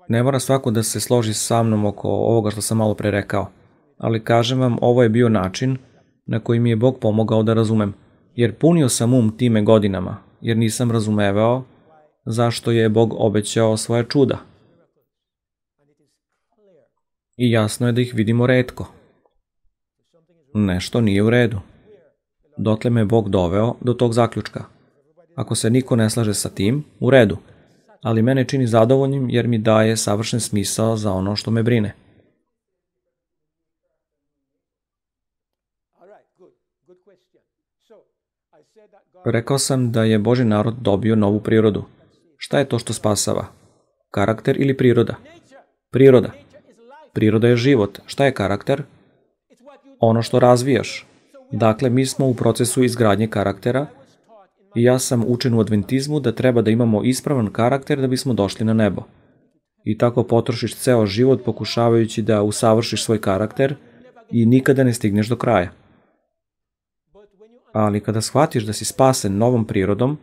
Ne mora svako da se složi sa mnom oko ovoga što sam malo pre rekao, ali kažem vam, ovo je bio način na koji mi je Bog pomogao da razumem, jer punio sam time godinama, jer nisam razumevao zašto je Bog obećao svoje čuda. I jasno je da ih vidimo retko. Nešto nije u redu. Dotle me Bog doveo do tog zaključka. Ako se niko ne slaže sa tim, u redu, ali mene čini zadovoljnim jer mi daje savršen smisao za ono što me brine. Rekao sam da je Božji narod dobio novu prirodu. Šta je to što spasava? Karakter ili priroda? Priroda. Priroda je život. Šta je karakter? Ono što razvijaš. Dakle, mi smo u procesu izgradnje karaktera i ja sam učen u adventizmu da treba da imamo ispravan karakter da bismo došli na nebo. I tako potrošiš ceo život pokušavajući da usavršiš svoj karakter i nikada ne stigneš do kraja. Ali kada shvatiš da si spasen novom prirodom,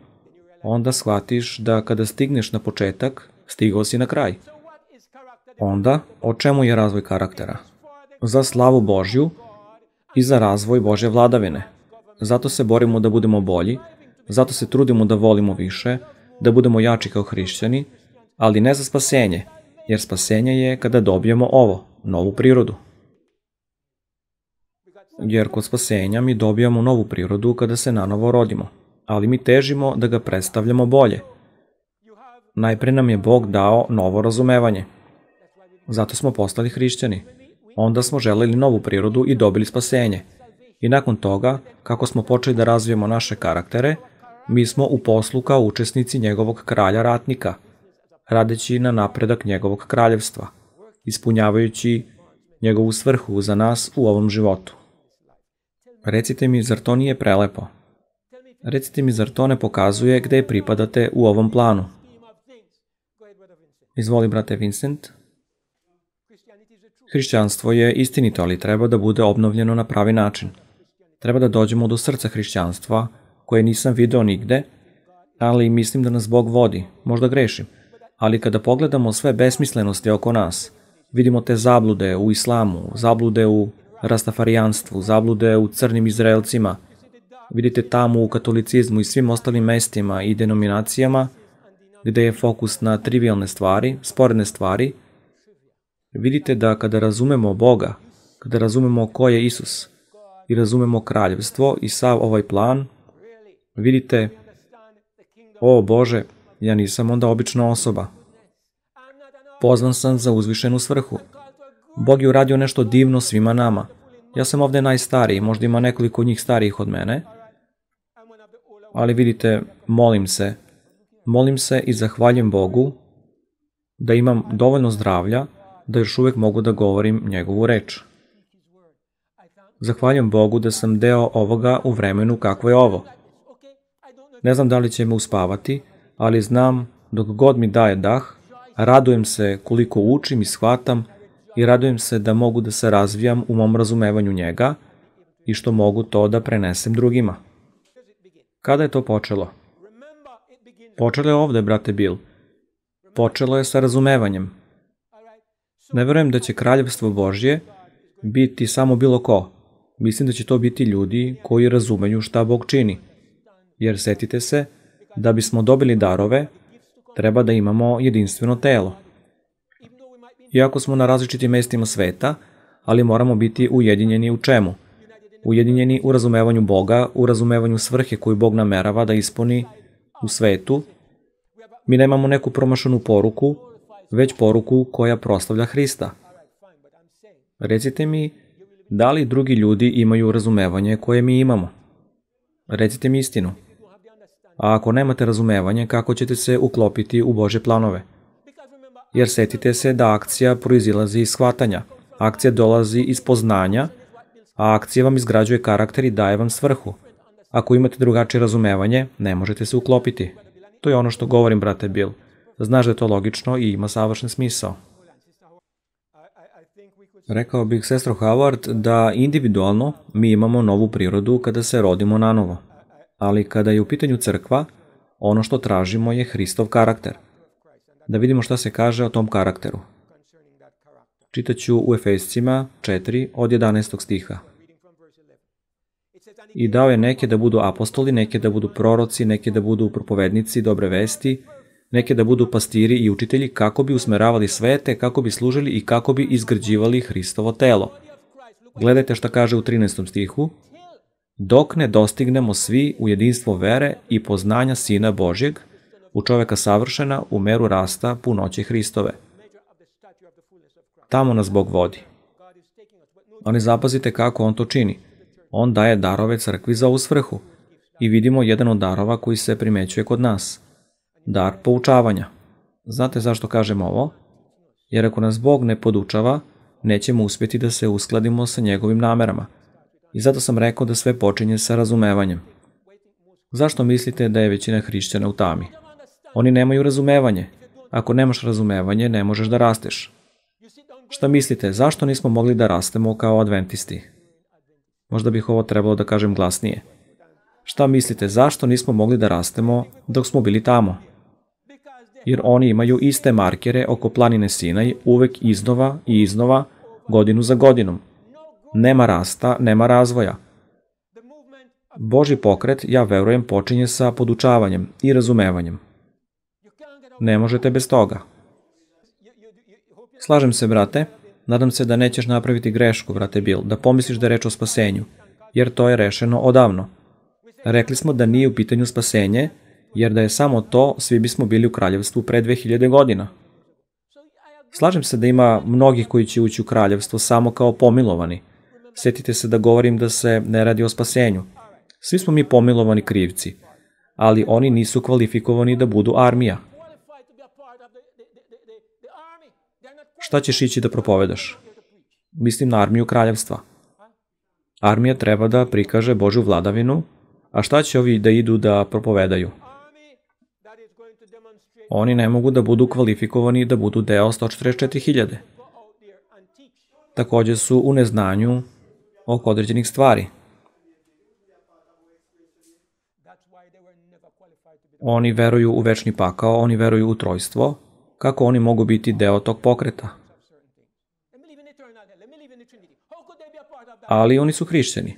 onda shvatiš da kada stigneš na početak, stigao si na kraj. Onda, o čemu je razvoj karaktera? Za slavu Božju i za razvoj Božje vladavine. Zato se borimo da budemo bolji, zato se trudimo da volimo više, da budemo jači kao hrišćani, ali ne za spasenje, jer spasenje je kada dobijemo ovo, novu prirodu. jer kod spasenja mi dobijamo novu prirodu kada se nanovo rodimo, ali mi težimo da ga predstavljamo bolje. Najpre nam je Bog dao novo razumevanje. Zato smo postali hrišćani. Onda smo želeli novu prirodu i dobili spasenje. I nakon toga, kako smo počeli da razvijemo naše karaktere, mi smo u poslu kao učesnici njegovog kralja ratnika, radeći na napredak njegovog kraljevstva, ispunjavajući njegovu svrhu za nas u ovom životu. Recite mi, zar to nije prelepo? Recite mi, zar to ne pokazuje gde pripadate u ovom planu? Izvoli, brate Vincent. Hrišćanstvo je istinito, ali treba da bude obnovljeno na pravi način. Treba da dođemo do srca hrišćanstva, koje nisam video nigde, ali mislim da nas Bog vodi. Možda grešim, ali kada pogledamo sve besmislenosti oko nas, vidimo te zablude u islamu, zablude u rastafarijanstvu, zablude u crnim Izraelcima, vidite tamo u katolicizmu i svim ostalim mestima i denominacijama, gde je fokus na trivialne stvari, sporedne stvari, vidite da kada razumemo Boga, kada razumemo ko je Isus i razumemo kraljevstvo i sav ovaj plan, vidite, o Bože, ja nisam onda obična osoba. Pozvan sam za uzvišenu svrhu. Bog je uradio nešto divno svima nama. Ja sam ovde najstariji, možda ima nekoliko njih starijih od mene, ali vidite, molim se i zahvaljujem Bogu da imam dovoljno zdravlja da još uvek mogu da govorim njegovu reč. Zahvaljujem Bogu da sam deo ovoga u vremenu kakvo je ovo. Ne znam da li će me uspavati, ali znam dok god mi daje dah, radujem se koliko učim i shvatam i radujem se da mogu da se razvijam u mom razumevanju njega i što mogu to da prenesem drugima. Kada je to počelo? Počelo je ovde, brate Bill. Počelo je sa razumevanjem. Ne verujem da će kraljevstvo Božje biti samo bilo ko. Mislim da će to biti ljudi koji razumeju šta Bog čini. Jer setite se, da bismo dobili darove, treba da imamo jedinstveno telo. Iako smo na različitim mestima sveta, ali moramo biti ujedinjeni u čemu? Ujedinjeni u razumevanju Boga, u razumevanju svrhe koju Bog namerava da ispuni u svetu. Mi nemamo neku promašanu poruku, već poruku koja proslavlja Hrista. Recite mi, da li drugi ljudi imaju razumevanje koje mi imamo? Recite mi istinu. A ako nemate razumevanje, kako ćete se uklopiti u Božje planove? Jer setite se da akcija proizilazi iz shvatanja, akcija dolazi iz poznanja, a akcija vam izgrađuje karakter i daje vam svrhu. Ako imate drugačije razumevanje, ne možete se uklopiti. To je ono što govorim, brate Bill. Znaš da je to logično i ima savršen smisao. Rekao bih, sestro Howard, da individualno mi imamo novu prirodu kada se rodimo nanovo. Ali kada je u pitanju crkva, ono što tražimo je Hristov karakter. Da vidimo šta se kaže o tom karakteru. Čitaću u Efescima 4 od 11. stiha. I dao je neke da budu apostoli, neke da budu proroci, neke da budu propovednici dobre vesti, neke da budu pastiri i učitelji kako bi usmeravali svete, kako bi služili i kako bi izgrađivali Hristovo telo. Gledajte šta kaže u 13. stihu. Dok ne dostignemo svi u jedinstvo vere i poznanja Sina Božjeg, u čoveka savršena, u meru rasta punoće Hristove. Tamo nas Bog vodi. Ali zapazite kako on to čini. On daje darove crkvi za ovu svrhu. I vidimo jedan od darova koji se primećuje kod nas. Dar poučavanja. Znate zašto kažem ovo? Jer ako nas Bog ne podučava, nećemo uspjeti da se uskladimo sa njegovim namerama. I zato sam rekao da sve počinje sa razumevanjem. Zašto mislite da je većina hrišćana u tami? Oni nemaju razumevanje. Ako nemaš razumevanje, ne možeš da rasteš. Šta mislite, zašto nismo mogli da rastemo kao adventisti? Možda bih ovo trebalo da kažem glasnije. Šta mislite, zašto nismo mogli da rastemo dok smo bili tamo? Jer oni imaju iste markere oko planine Sinaj uvek iznova i iznova, godinu za godinom. Nema rasta, nema razvoja. Božji pokret, ja verujem, počinje sa podučavanjem i razumevanjem. Ne možete bez toga. Slažem se, brate. Nadam se da nećeš napraviti grešku, brate Bill, da pomisliš da je reč o spasenju, jer to je rešeno odavno. Rekli smo da nije u pitanju spasenje, jer da je samo to, svi bismo bili u kraljevstvu pre 2000 godina. Slažem se da ima mnogih koji će ući u kraljevstvo samo kao pomilovani. Sjetite se da govorim da se ne radi o spasenju. Svi smo mi pomilovani krivci, ali oni nisu kvalifikovani da budu armija. Šta ćeš ići da propovedaš? Mislim na armiju kraljevstva. Armija treba da prikaže Božju vladavinu, a šta će ovi da idu da propovedaju? Oni ne mogu da budu kvalifikovani da budu deo 144.000. Također su u neznanju oko određenih stvari. Oni veruju u večni pakao, oni veruju u trojstvo. Kako oni mogu biti deo tog pokreta? Ali oni su hrišćani.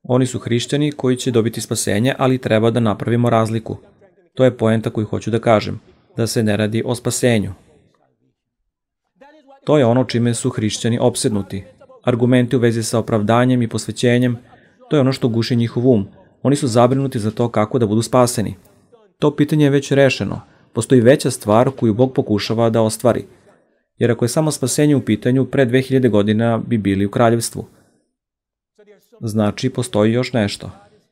Oni su hrišćani koji će dobiti spasenje, ali treba da napravimo razliku. To je poenta koju hoću da kažem, da se ne radi o spasenju. To je ono čime su hrišćani opsednuti. Argumenti u vezi sa opravdanjem i posvećenjem, to je ono što guši njihov um. Oni su zabrinuti za to kako da budu spaseni. To pitanje je već rešeno. Postoji veća stvar koju Bog pokušava da ostvari. Jer ako je samo spasenje u pitanju, pre 2000 godina bi bili u kraljevstvu. Znači, postoji još nešto.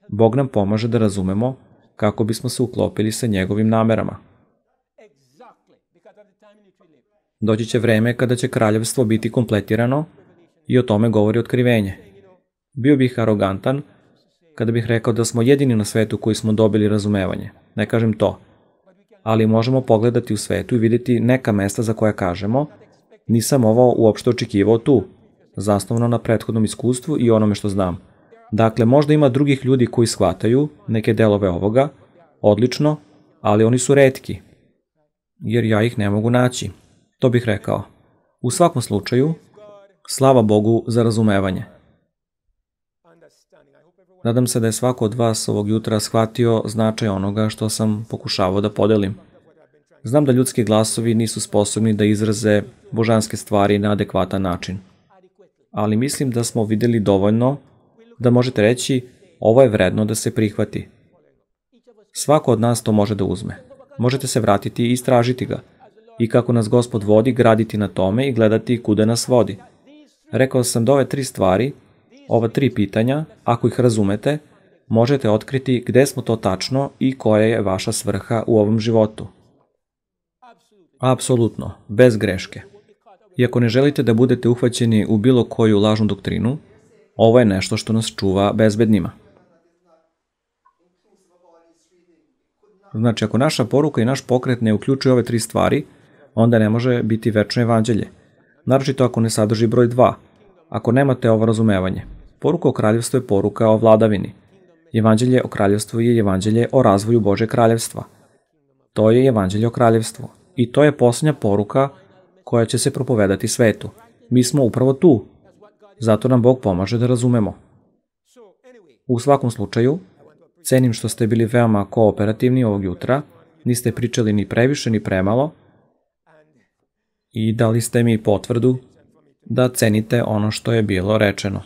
Bog nam pomaže da razumemo kako bismo se uklopili sa njegovim namerama. Doći će vreme kada će kraljevstvo biti kompletirano i o tome govori otkrivenje. Bio bih arogantan kada bih rekao da smo jedini na svetu koji smo dobili razumevanje. Ne kažem to. Ali možemo pogledati u svetu i vidjeti neka mesta za koja kažemo nisam ovo uopšte očekivao tu, zasnovano na prethodnom iskustvu i onome što znam. Dakle, možda ima drugih ljudi koji shvataju neke delove ovoga, odlično, ali oni su retki, jer ja ih ne mogu naći. To bih rekao. U svakom slučaju, slava Bogu za razumevanje. Nadam se da je svako od vas ovog jutra shvatio značaj onoga što sam pokušavao da podelim. Znam da ljudski glasovi nisu sposobni da izraze božanske stvari na adekvatan način. Ali mislim da smo vidjeli dovoljno da možete reći ovo je vredno da se prihvati. Svako od nas to može da uzme. Možete se vratiti i istražiti ga. I kako nas Gospod vodi, graditi na tome i gledati kuda nas vodi. Rekao sam da ove 3 stvari, ova 3 pitanja, ako ih razumete, možete otkriti gde smo to tačno i koja je vaša svrha u ovom životu. Apsolutno, bez greške. I ako ne želite da budete uhvaćeni u bilo koju lažnu doktrinu, ovo je nešto što nas čuva bezbednima. Znači, ako naša poruka i naš pokret ne uključuju ove 3 stvari, onda ne može biti večno evanđelje. Naročito ako ne sadrži broj 2, ako nemate ovo razumevanje. Poruka o kraljevstvu je poruka o vladavini. Evanđelje o kraljevstvu je evanđelje o razvoju Božeg kraljevstva. To je evanđelje o kraljevstvu. I to je posljednja poruka koja će se propovedati svetu. Mi smo upravo tu. Zato nam Bog pomaže da razumemo. U svakom slučaju, cenim što ste bili veoma kooperativni ovog jutra, niste pričali ni previše ni premalo i dali ste mi potvrdu da cenite ono što je bilo rečeno.